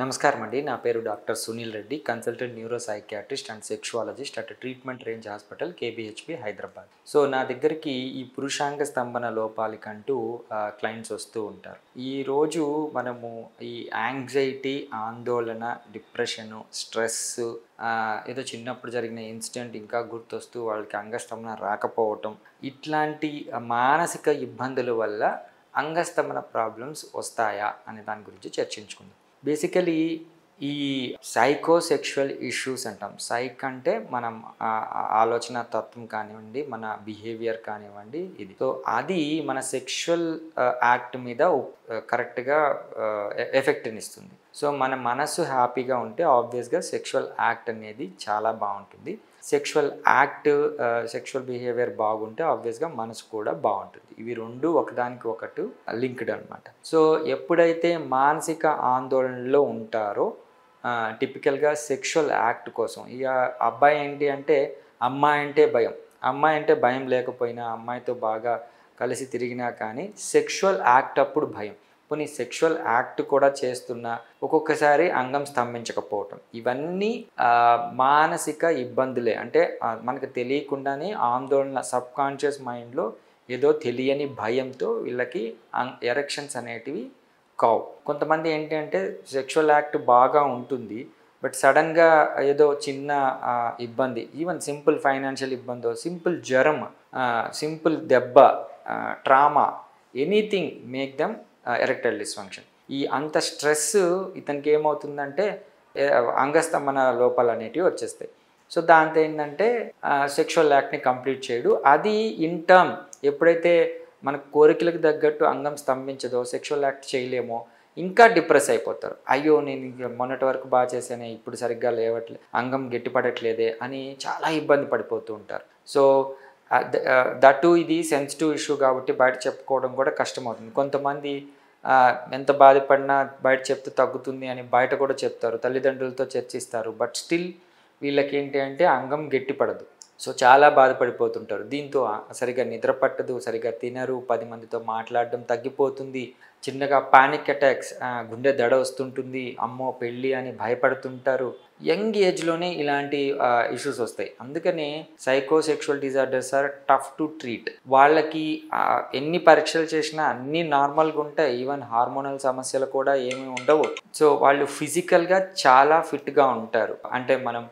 నమస్కారం అండి. నా పేరు doctor Sunil Reddy, consultant neuro psychiatrist and sexologist at treatment range hospital కేబీహెచ్పి Hyderabad. So నా దగ్గరికి ఈ పురుషాంగ స్తంభన లోపాలకంటూ క్లయింట్స్ వస్తూ ఉంటారు. ఈరోజు మనము ఈ యాంగ్జైటీ, ఆందోళన, డిప్రెషను, స్ట్రెస్, ఏదో చిన్నప్పుడు జరిగిన ఇన్సిడెంట్ ఇంకా గుర్తొస్తూ వాళ్ళకి అంగస్తంభన రాకపోవటం, ఇట్లాంటి మానసిక ఇబ్బందుల వల్ల అంగస్తంభన ప్రాబ్లమ్స్ వస్తాయా అనే దాని గురించి చర్చించుకుందాం. బేసికలీ ఈ సైకోసెక్షువల్ ఇష్యూస్ అంటాం. సైక్ అంటే మనం ఆలోచన తత్వం కానివ్వండి, మన బిహేవియర్ కానివ్వండి, ఇది. సో అది మన సెక్షువల్ యాక్ట్ మీద కరెక్ట్గా ఎఫెక్ట్ని ఇస్తుంది. సో మన మనసు హ్యాపీగా ఉంటే ఆబ్వియస్గా సెక్షువల్ యాక్ట్ అనేది చాలా బాగుంటుంది. సెక్షువల్ యాక్ట్, సెక్షువల్ బిహేవియర్ బాగుంటే ఆబ్వియస్గా మనసు కూడా బాగుంటుంది. ఇవి రెండు ఒకదానికి ఒకటి లింక్డ్ అనమాట. సో ఎప్పుడైతే మానసిక ఆందోళనలో ఉంటారో టిపికల్గా సెక్షువల్ యాక్ట్ కోసం, ఇక అబ్బాయి ఏంటి అంటే అమ్మాయి అంటే భయం, అమ్మాయి అంటే భయం లేకపోయినా అమ్మాయితో బాగా కలిసి తిరిగినా కానీ సెక్షువల్ యాక్ట్ అప్పుడు భయం. పోనీ సెక్షువల్ యాక్ట్ కూడా చేస్తున్నా ఒక్కొక్కసారి అంగం స్తంభించకపోవటం, ఇవన్నీ మానసిక ఇబ్బందులే. అంటే మనకు తెలియకుండానే ఆందోళన, సబ్కాన్షియస్ మైండ్లో ఏదో తెలియని భయంతో వీళ్ళకి ఎరెక్షన్స్ అనేటివి కావు. కొంతమంది ఏంటి అంటే సెక్షువల్ యాక్ట్ బాగా ఉంటుంది, బట్ సడన్గా ఏదో చిన్న ఇబ్బంది, ఈవెన్ సింపుల్ ఫైనాన్షియల్ ఇబ్బందో, సింపుల్ జ్వరం, సింపుల్ దెబ్బ, trauma, anything make them erectile dysfunction. ఈ అంత స్ట్రెస్ ఇతనికి ఏమవుతుందంటే అంగస్తంభన లోపాలు అనేటివి వచ్చేస్తాయి. సో దాంతో ఏంటంటే సెక్షువల్ యాక్ట్ని కంప్లీట్ చేయడు. అది ఇన్ టర్మ్ ఎప్పుడైతే మన కోరికలకు తగ్గట్టు అంగం స్తంభించదో, సెక్షువల్ యాక్ట్ చేయలేమో, ఇంకా డిప్రెస్ అయిపోతారు. అయ్యో నేను మొన్నటి వరకు బాగా చేశానే, ఇప్పుడు సరిగ్గా లేవట్లే, అంగం గట్టిపడట్లేదే అని చాలా ఇబ్బంది పడిపోతూ ఉంటారు. సో దట్టు ఇది సెన్సిటివ్ ఇష్యూ కాబట్టి బయట చెప్పుకోవడం కూడా కష్టమవుతుంది. కొంతమంది ఎంత బాధపడినా బయట చెప్తే తగ్గుతుంది అని బయట కూడా చెప్తారు, తల్లిదండ్రులతో చర్చిస్తారు, బట్ స్టిల్ వీళ్ళకి ఏంటి అంటే అంగం గట్టిపడదు. సో చాలా బాధపడిపోతుంటారు. దీంతో సరిగ్గా నిద్ర పట్టదు, సరిగ్గా తినరు, 10 మందితో మాట్లాడడం తగ్గిపోతుంది, చిన్నగా పానిక్ అటాక్స్, గుండె దడ వస్తుంటుంది, అమ్మో పెళ్ళి అని భయపడుతుంటారు. యంగ్ ఏజ్లోనే ఇలాంటి ఇష్యూస్ వస్తాయి. అందుకనే psychosexual disorders are tough to treat. వాళ్ళకి ఎన్ని పరీక్షలు చేసినా అన్నీ నార్మల్గా ఉంటాయి, ఈవెన్ హార్మోనల్ సమస్యలు కూడా ఏమీ ఉండవు. సో వాళ్ళు ఫిజికల్గా చాలా ఫిట్గా ఉంటారు. అంటే మనం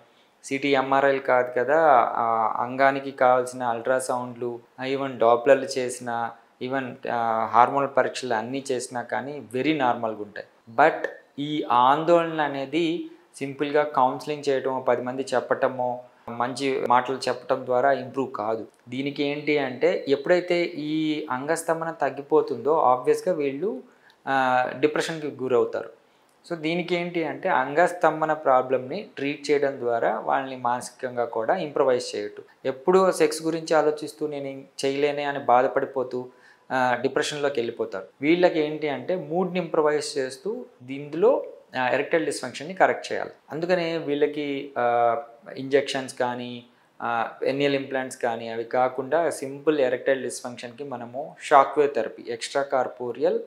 సిటీ ఎంఆర్ఐలు కాదు కదా, అంగానికి కావాల్సిన అల్ట్రాసౌండ్లు, ఈవెన్ డాప్లర్లు చేసిన, ఈవెన్ హార్మోనల్ పరీక్షలు అన్నీ చేసినా కానీ వెరీ నార్మల్గా ఉంటాయి. బట్ ఈ ఆందోళన అనేది సింపుల్గా కౌన్సిలింగ్ చేయటమో, 10 మంది చెప్పటమో, మంచి మాటలు చెప్పటం ద్వారా ఇంప్రూవ్ కాదు. దీనికి ఏంటి అంటే ఎప్పుడైతే ఈ అంగస్తంభన తగ్గిపోతుందో ఆబ్వియస్గా వీళ్ళు డిప్రెషన్కి గురవుతారు. సో దీనికి ఏంటి అంటే అంగస్తంభన ప్రాబ్లమ్ని ట్రీట్ చేయడం ద్వారా వాళ్ళని మానసికంగా కూడా ఇంప్రవైజ్ చేయటం. ఎప్పుడూ సెక్స్ గురించి ఆలోచిస్తూ నేను చేయలేనే అని బాధపడిపోతూ డిప్రెషన్లోకి వెళ్ళిపోతారు. వీళ్ళకి ఏంటి అంటే మూడ్ని ఇంప్రవైజ్ చేస్తూ దీనిలో ఎరెక్టైల్ డిస్ఫంక్షన్ని కరెక్ట్ చేయాలి. అందుకనే వీళ్ళకి ఇంజెక్షన్స్ కానీ, ఎన్నియల్ ఇంప్లాంట్స్ కానీ, అవి కాకుండా సింపుల్ ఎరెక్టైల్ డిస్ఫంక్షన్కి మనము shock wave therapy, extra corporeal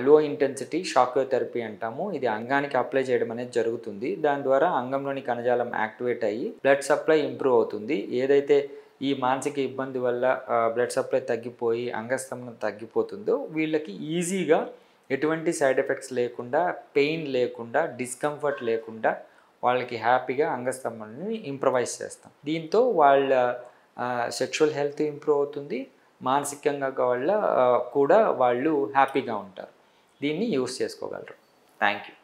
లో ఇంటెన్సిటీ షాక్ వేవ్ థెరపీ అంటాము. ఇది అంగానికి అప్లై చేయడం అనేది జరుగుతుంది. దాని ద్వారా అంగంలోని కణజాలం యాక్టివేట్ అయ్యి బ్లడ్ సప్లై ఇంప్రూవ్ అవుతుంది. ఏదైతే ఈ మానసిక ఇబ్బంది వల్ల బ్లడ్ సప్లై తగ్గిపోయి అంగస్తంభన తగ్గిపోతుందో వీళ్ళకి ఈజీగా ఎటువంటి సైడ్ ఎఫెక్ట్స్ లేకుండా, పెయిన్ లేకుండా, డిస్కంఫర్ట్ లేకుండా వాళ్ళకి హ్యాపీగా అంగస్తంభనని ఇంప్రవైజ్ చేస్తాం. దీంతో వాళ్ళ సెక్షువల్ హెల్త్ ఇంప్రూవ్ అవుతుంది, మానసికంగా కూడా వాళ్ళు హ్యాపీగా ఉంటారు. దీన్ని యూస్ చేసుకోగలరు. Thank you.